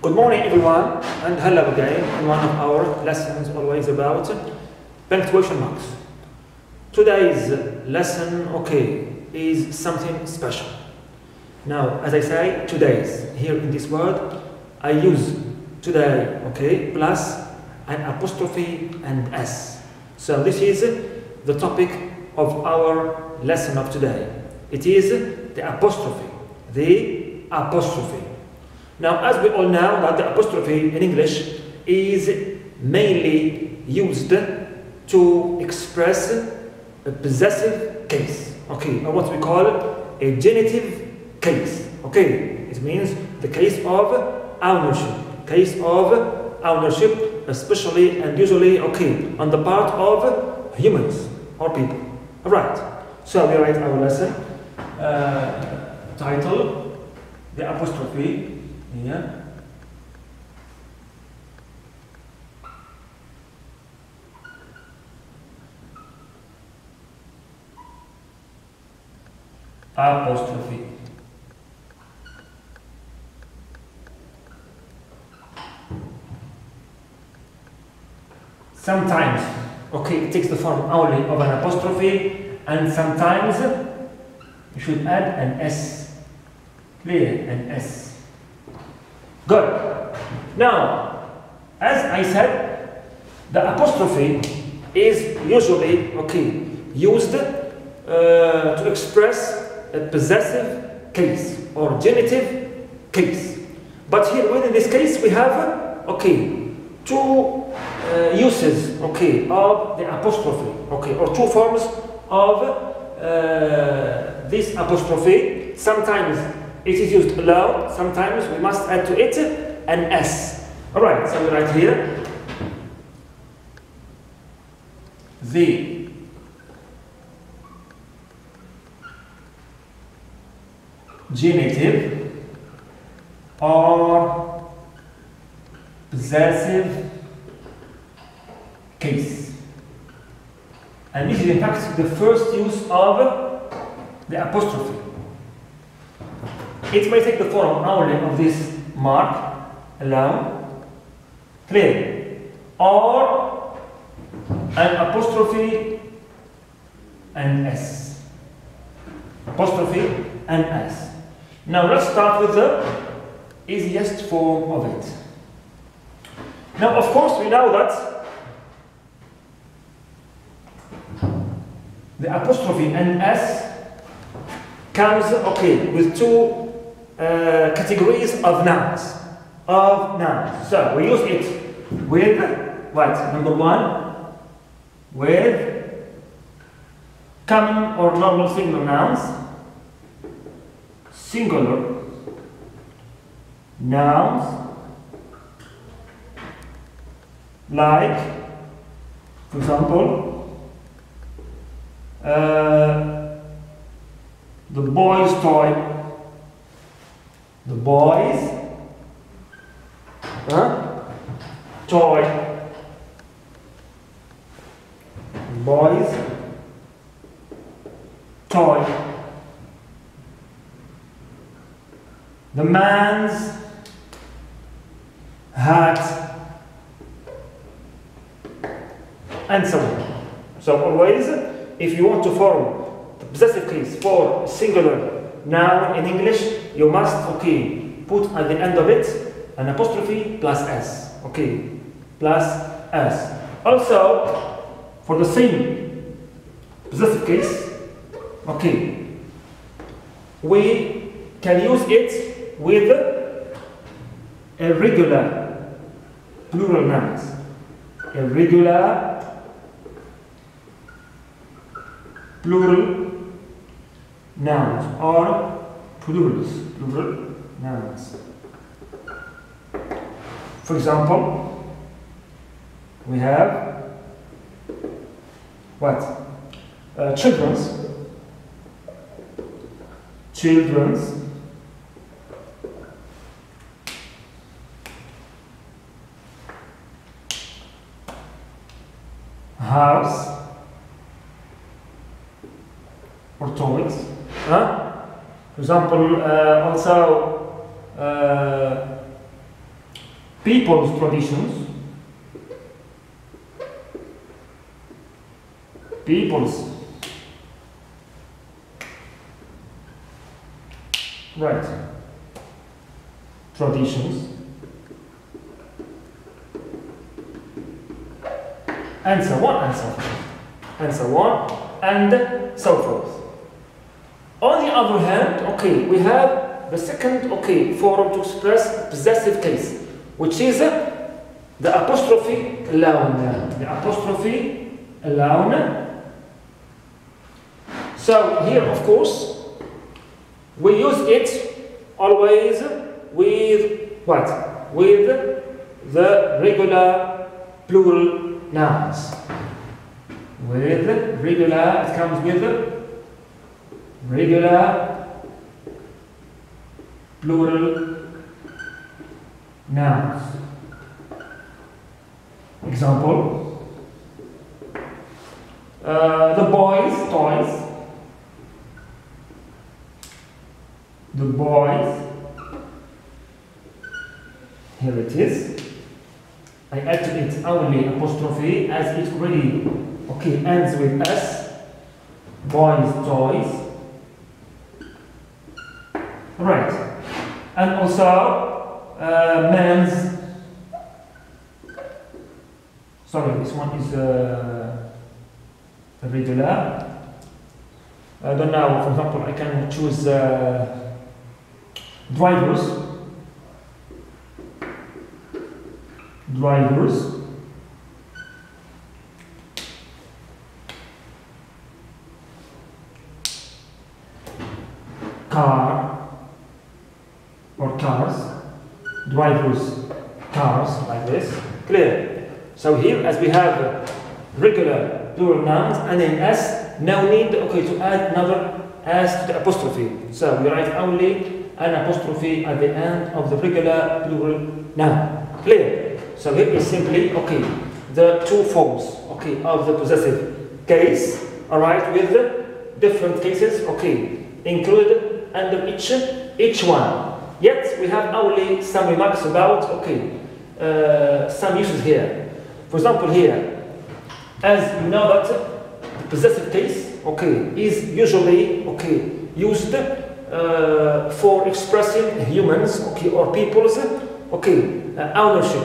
Good morning everyone and hello again in one of our lessons always about punctuation marks. Today's lesson, is something special. Now, as I say, today's, here in this word, I use today, plus an apostrophe and S. So this is the topic of our lesson of today. It is the apostrophe. The apostrophe. Now, as we all know, that the apostrophe in English is mainly used to express a possessive case, or what we call a genitive case, It means the case of ownership, especially and usually, on the part of humans or people. All right. So we write our lesson title, the apostrophe. Here. Apostrophe. Sometimes, it takes the form only of an apostrophe, and sometimes you should add an S. Clear, an S. Good. Now, as I said, the apostrophe is usually used to express a possessive case or genitive case. But here, within this case, we have two uses of the apostrophe, or two forms of this apostrophe. Sometimes it is used alone, sometimes we must add to it an S. Alright, so we write here the genitive or possessive case. And this is in fact the first use of the apostrophe. It may take the form only of this mark alone, clear, or an apostrophe and S. Apostrophe and S. Now let's start with the easiest form of it. Now, of course, we know that the apostrophe and S comes with two categories of nouns. So we use it with what? Number one, with common or normal singular nouns, singular nouns, like, for example, the boy's toy. The boy's toy. Boy's toy. The man's hat. And so on. So always, if you want to form the possessive case for singular noun in English, you must put at the end of it an apostrophe plus S. Plus S. Also, for the same possessive case, we can use it with irregular plural nouns. Irregular plural nouns or plural nouns. For example, we have what? Children's house or toys. For example, also people's traditions, people's, right, traditions, and so on and so forth, and so on and so forth. On the other hand, okay, we have the second, okay, form to express possessive case, which is the apostrophe alone. The apostrophe alone. So here, of course, we use it always with what? With the regular plural nouns. With regular, it comes with regular plural nouns. Example, the boys' toys. The boys, here it is. I add to it only apostrophe as it already, okay, ends with S. Boys' toys. Right. And also men's. Sorry, this one is regular. I don't know, for example, I can choose drivers. Drivers. Car or cars. Drivers, cars, like this. Clear? So here, as we have regular plural nouns and an S, no need, okay, to add another S to the apostrophe. So we write only an apostrophe at the end of the regular plural noun. Clear? So here is simply, okay, the two forms, okay, of the possessive case, alright, with different cases, okay, included under each one. Yet we have only some remarks about, okay, some uses here. For example, here, as you know that the possessive case, okay, is usually, okay, used for expressing humans, okay, or people's, okay, ownership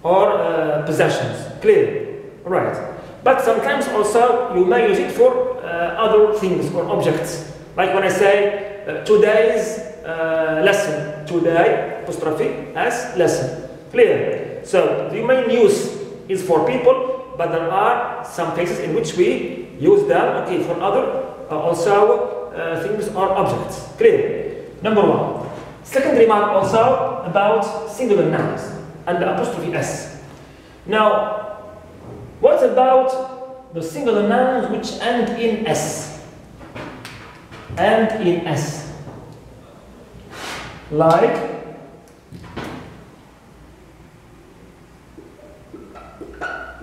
or possessions. Clear? Right. But sometimes also you may use it for other things or objects. Like when I say today's lesson, today apostrophe as lesson. Clear? So the main use is for people, but there are some cases in which we use them, okay, for other also things or objects. Clear? Number one. Second remark also about singular nouns and the apostrophe S. Now, what about the singular nouns which end in S? End in S. Like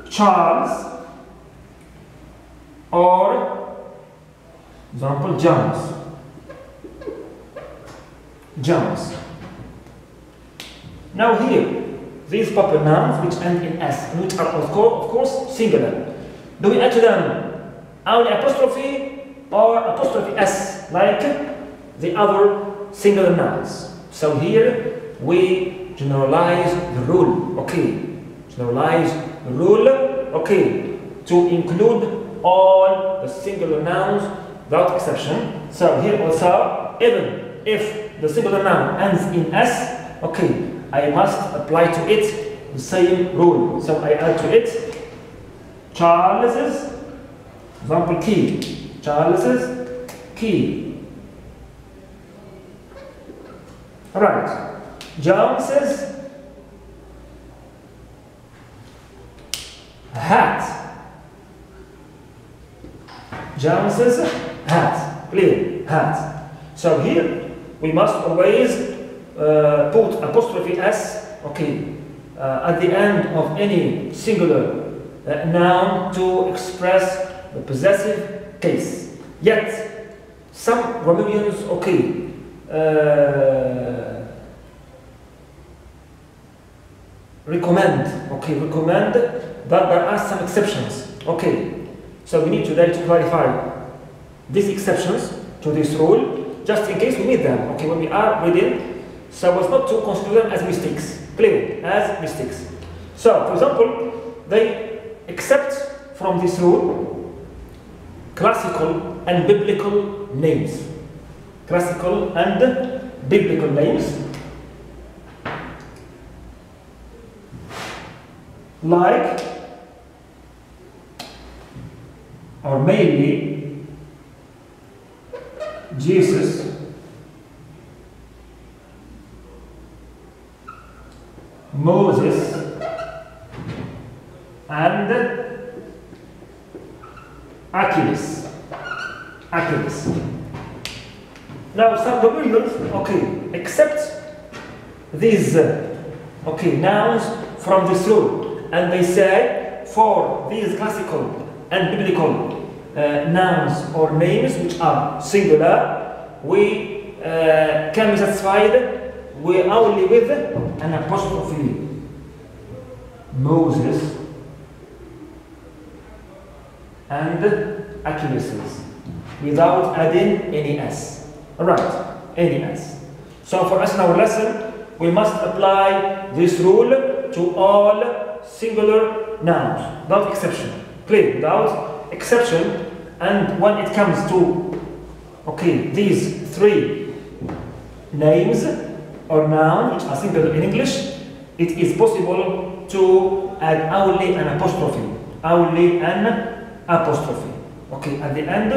Charles or, example, Jones. Jones. Now here, these proper nouns which end in S, which are of course singular. Do we add to them only apostrophe or apostrophe S, like the other singular nouns? So here we generalize the rule, okay? Generalize the rule, okay, to include all the singular nouns without exception. So here also, even if the singular noun ends in S, okay, I must apply to it the same rule. So I add to it Charles's, example, key. Charles's key. Right. Jones's hat. Jones's hat. Clear? Hat. So here we must always put apostrophe S, okay, at the end of any singular noun to express the possessive case. Yet, some grammarians, okay, recommend, okay, recommend, but there are some exceptions, okay. So we need today to clarify these exceptions to this rule, just in case we meet them, okay, when we are reading, so as not to consider them as mistakes, clearly, as mistakes. So, for example, they accept from this rule classical and biblical names. Classical and biblical names, like or mainly Jesus, Moses, and Achilles. Now some Babylonians, okay, accept these nouns from this rule, and they say for these classical and biblical nouns or names which are singular, we can be satisfied only with an apostrophe. Moses and Achilles, without adding any s. Alright, any s. So for us in our lesson, we must apply this rule to all singular nouns, without exception. Clear, without exception. And when it comes to these three names or nouns which are singular in English, it is possible to add only an apostrophe. Only an apostrophe. Okay, at the end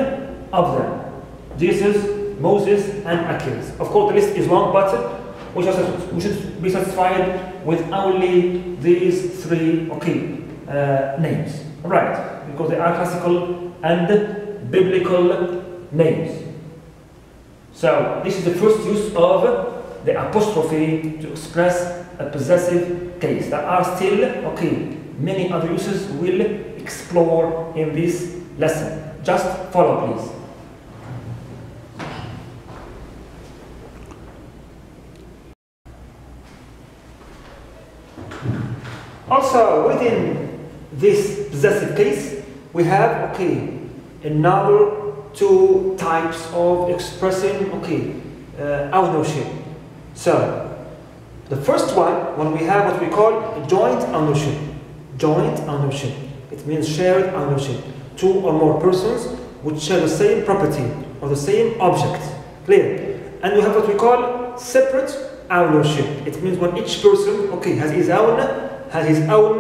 of them. Jesus, Moses, and Achilles. Of course, the list is long, but we should be satisfied with only these three names. Right, because they are classical and biblical names. So this is the first use of the apostrophe to express a possessive case. There are still many other uses we'll explore in this lesson. Just follow, please. Also, within this possessive case, we have another two types of expressing ownership. So, the first one, when we have what we call joint ownership. Joint ownership. It means shared ownership. Two or more persons which share the same property or the same object. Clear? And we have what we call separate ownership. It means when each person has his own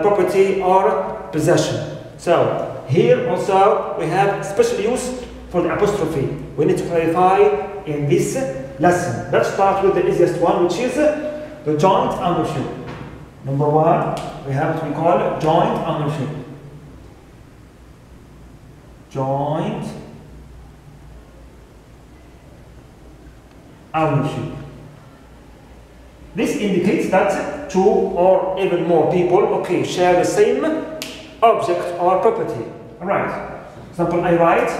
property or possession. So here also we have special use for the apostrophe. We need to clarify in this lesson. Let's start with the easiest one, which is the joint ownership. Number one, we have what we call joint ownership. Joint ownership. This indicates that two or even more people share the same object or property. Alright. For example, I write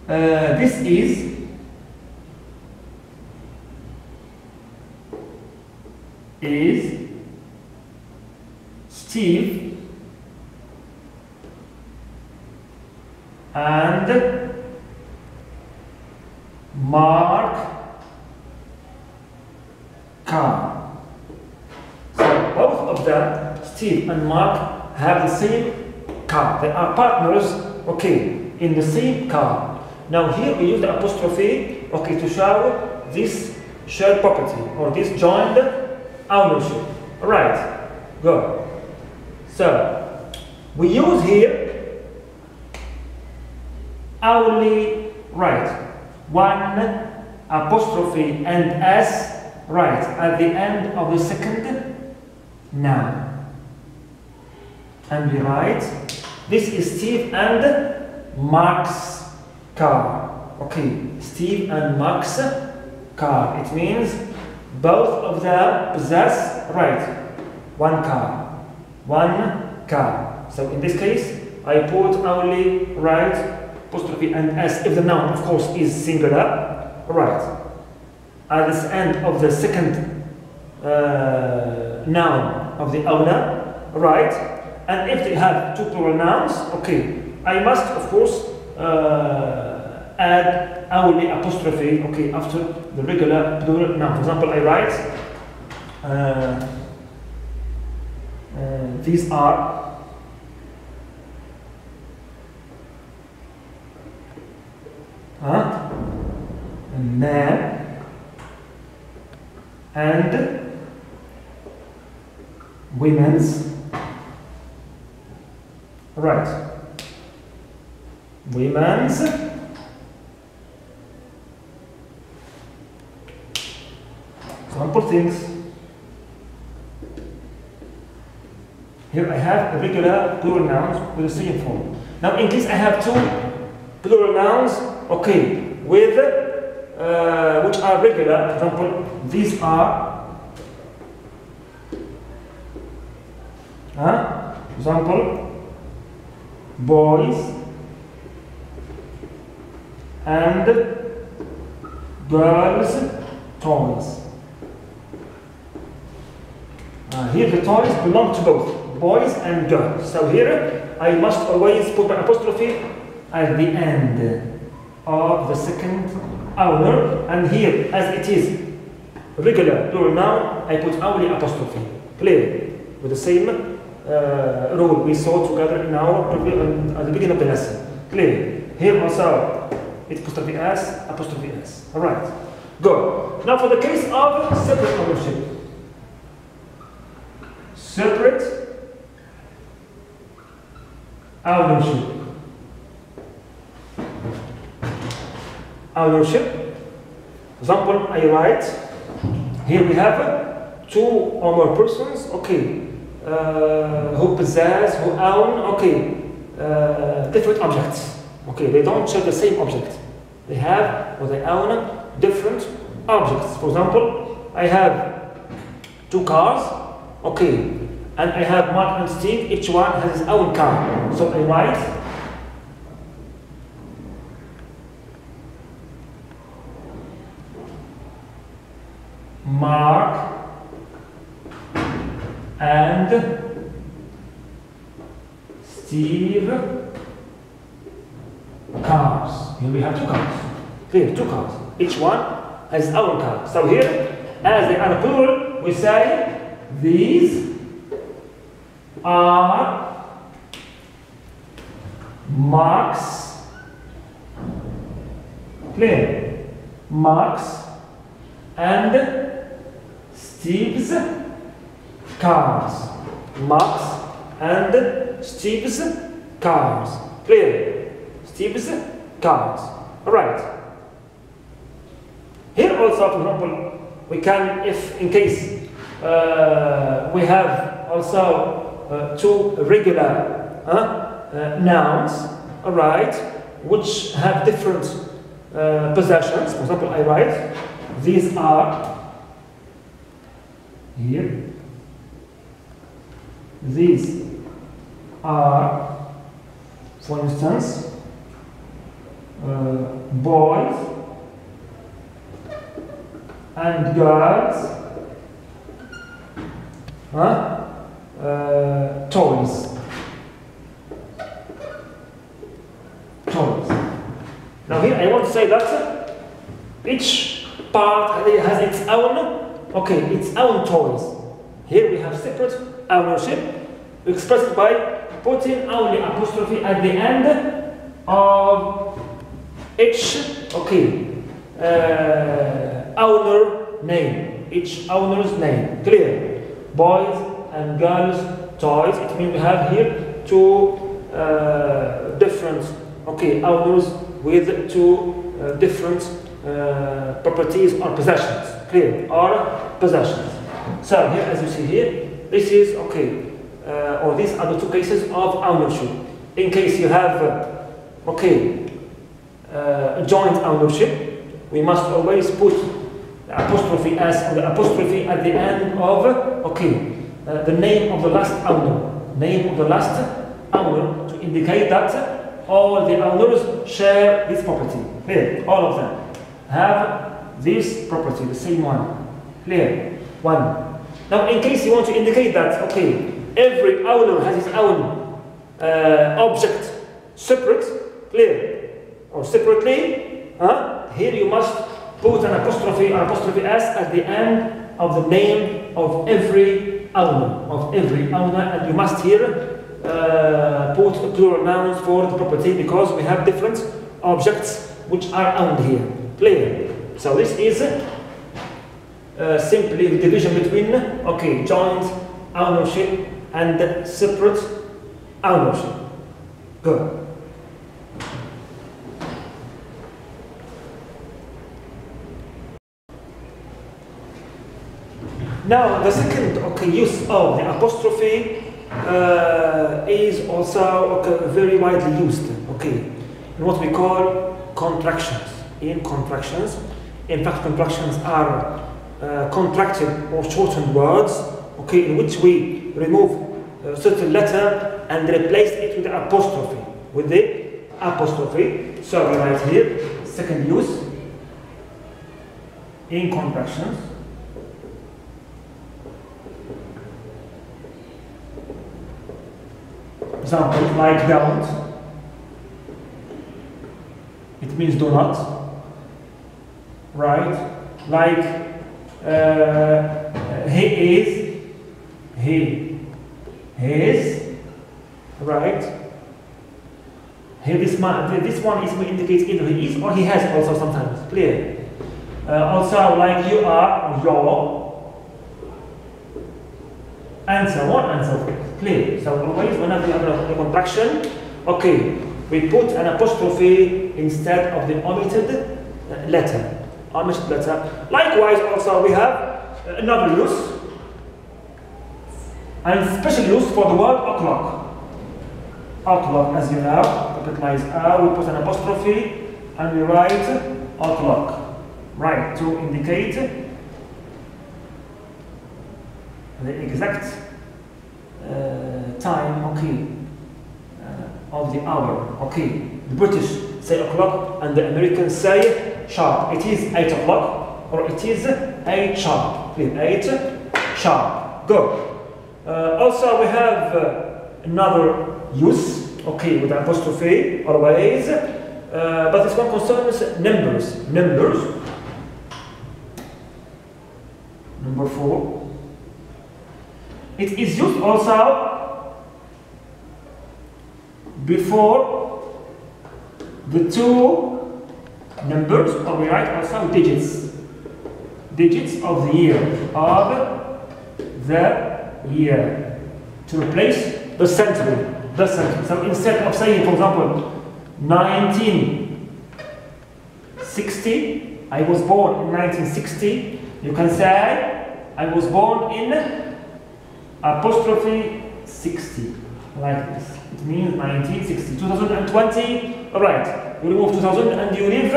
this is Steve and Mark car. So both of them, Steve and Mark, have the same car. They are partners, in the same car. Now here we use the apostrophe, to show this shared property or this joint ownership. Alright, good. So we use here only one apostrophe and s at the end of the second noun. And we write, this is Steve and Mark's car. Steve and Mark's car. It means both of them possess, one car. One car. So in this case, I put only apostrophe and s if the noun, of course, is singular. At the end of the second noun of the owner, right? And if they have two plural nouns, okay, I must of course add only apostrophe, okay, after the regular plural noun. For example, I write these are man and women's, right? Women's example things. Here I have a regular plural nouns with the same form. Now in case I have two plural nouns, okay, with which are regular, for example, these are, for example, boys and girls' toys. Here the toys belong to both boys and girls. So here I must always put my apostrophe at the end of the second owner, and here as it is regular plural noun, I put only apostrophe. Clear? With the same rule we saw together in our at the beginning of the lesson. Clear? Here also it's apostrophe s. All right. Go. Now for the case of separate ownership. Separate ownership. Ownership. For example, I write, here we have two or more persons, okay, who possess, who own, okay, different objects. Okay, they don't share the same object. They have or they own different objects. For example, I have two cars, okay, and I have Mark and Steve, each one has his own car. So I write Mark and Steve cars. Here we have two cars. Here, two cars. Each one has his own car. So here, as they are plural, we say these are Mark's, clear, Mark's and Steve's cars. Mark's and Steve's cars. Clear? Steve's cars. Alright. Here also, for example, we can, if in case we have also two regular nouns, alright, which have different possessions. For example, I write, these are, here, these are, for instance, boys and girls toys. Now here I want to say that each part has its own, okay, its own toys. Here we have separate ownership expressed by putting only apostrophe at the end of each, okay, owner name, each owner's name. Clear? Boys and girls toys. It means we have here two different, okay, owners with two different properties or possessions. Clear? Or possessions. So here, as you see here, this is okay, or these are the two cases of ownership. In case you have, okay, joint ownership, we must always put the apostrophe s or the apostrophe at the end of, okay, the name of the last owner, to indicate that all the owners share this property. Clear? All of them have this property, the same one. Clear? One. Now, in case you want to indicate that, okay, every owner has his own object separate, clear, or separately, here you must put an apostrophe s at the end of the name of every owner, and you must here put plural nouns for the property because we have different objects which are owned here, clear. So this is simply the division between, okay, joint ownership and separate ownership. Good. Now, the second, okay, use of the apostrophe is also, okay, very widely used, okay, in what we call contractions. In contractions, in fact, contractions are contracted or shortened words, okay, in which we remove a certain letter and replace it with the apostrophe. So we write here, second use, in contractions. Example, like don't, it means do not, right? Like he is, right? Here this one indicates either he is or he has also sometimes, clear. Also like you are, your, and so on and so forth, clear. So always whenever you have a contraction, okay, we put an apostrophe instead of the omitted letter. Likewise, also we have another use, and special use for the word o'clock. O'clock, as you know, capitalize O, we put an apostrophe and we write o'clock, right, to indicate the exact time, okay, of the hour, okay. The British say o'clock and the Americans say sharp. It is 8 o'clock or it is 8 sharp. Clear? 8 sharp. Good. Also, we have another use, okay, with apostrophe always, but this one concerns numbers. Number 4. It is used also before the two numbers, or we write also digits of the year, to replace the century. So instead of saying, for example, 1960, I was born in 1960, you can say, I was born in apostrophe 60, like this. It means 1960. 2020, alright, you remove 2000 and you leave,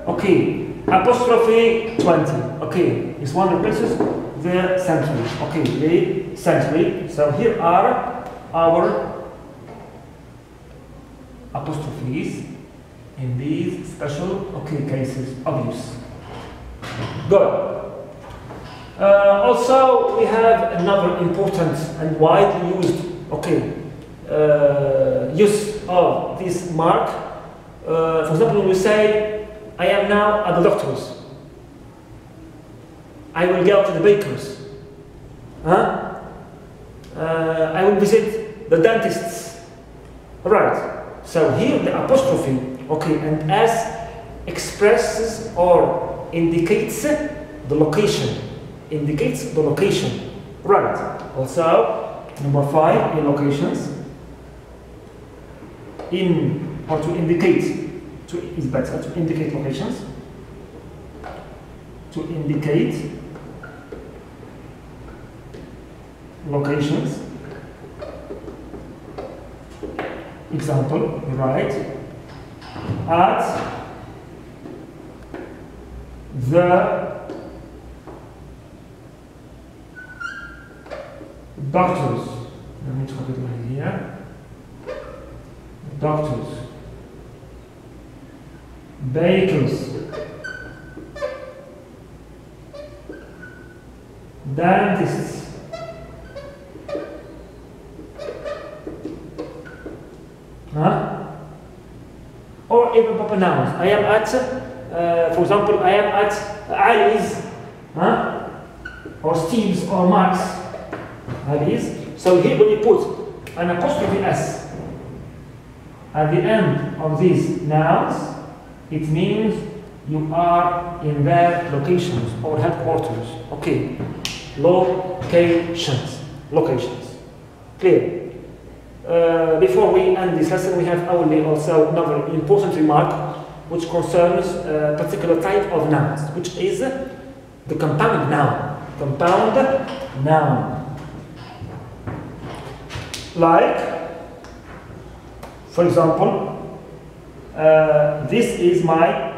okay, apostrophe 20, okay, this one replaces the century, okay, the century. So here are our apostrophes in these special, okay, cases of use. Good. Also, we have another important and widely used, okay, use of this mark. For example, when we say, I am now at the doctor's. I will go to the baker's. I will visit the dentist's. Right. So here the apostrophe, okay, and S expresses or indicates the location. Right. Also, number 5, in locations. To indicate locations. To indicate locations. Example, right? At the doctors. Let me talk it right here. Doctors. Bakers. Dentists. even proper nouns. I am at, for example, I am at Ali's, or Steve's, or Mark's. Ali's. So here when you put an apostrophe S at the end of these nouns, it means you are in their locations or headquarters. Okay. Locations. Clear? Before we end this lesson, we have only also another important remark which concerns a particular type of nouns, which is the compound noun. Compound noun. Like, for example, this is my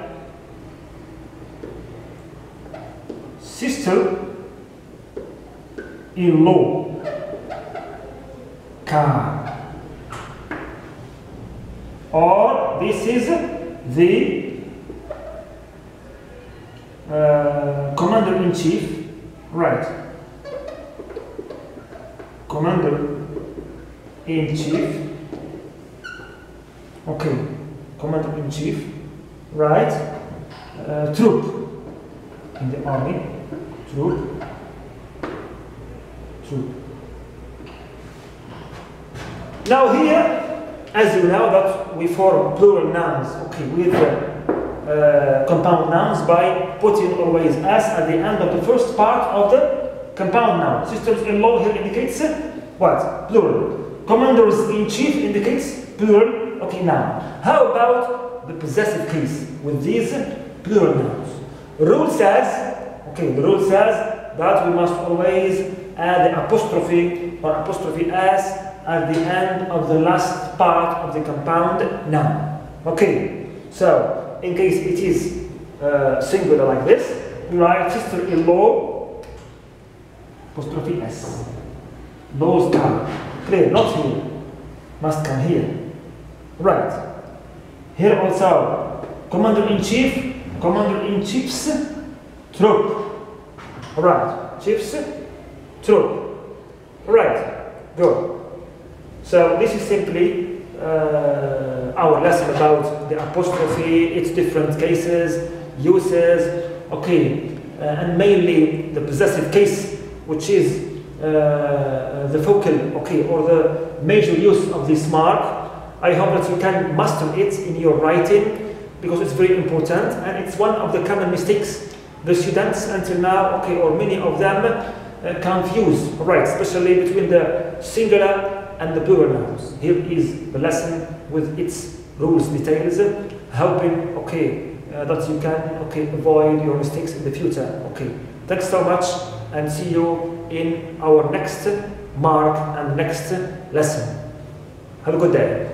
sister-in-law car. Or this is the commander-in-chief, right? Commander-in-chief. Okay, commander-in-chief, right? Troop in the army. Troop. Now here, as you know, that we form plural nouns, okay, with compound nouns by putting always S at the end of the first part of the compound noun. Sisters-in-law here indicates what? Plural. Commanders-in-chief indicates plural, okay, noun. How about the possessive case with these plural nouns? The rule says that we must always add the apostrophe or apostrophe S at the end of the last part of the compound noun. Okay, so in case it is singular like this, we write sister-in-law apostrophe S. Those come. Clear, not here. Must come here. Right. Here also, commander-in-chief's troop. Alright, chief's troop. Alright, good. So this is simply our lesson about the apostrophe, its different cases, uses, okay, and mainly the possessive case, which is the focal, okay, or the major use of this mark. I hope that you can master it in your writing, because it's very important, and it's one of the common mistakes the students until now, okay, or many of them confuse, right, especially between the singular and the plural nouns. Here is the lesson with its rules, details, helping, okay, that you can, okay, avoid your mistakes in the future. Okay, thanks so much, and see you in our next mark and next lesson. Have a good day.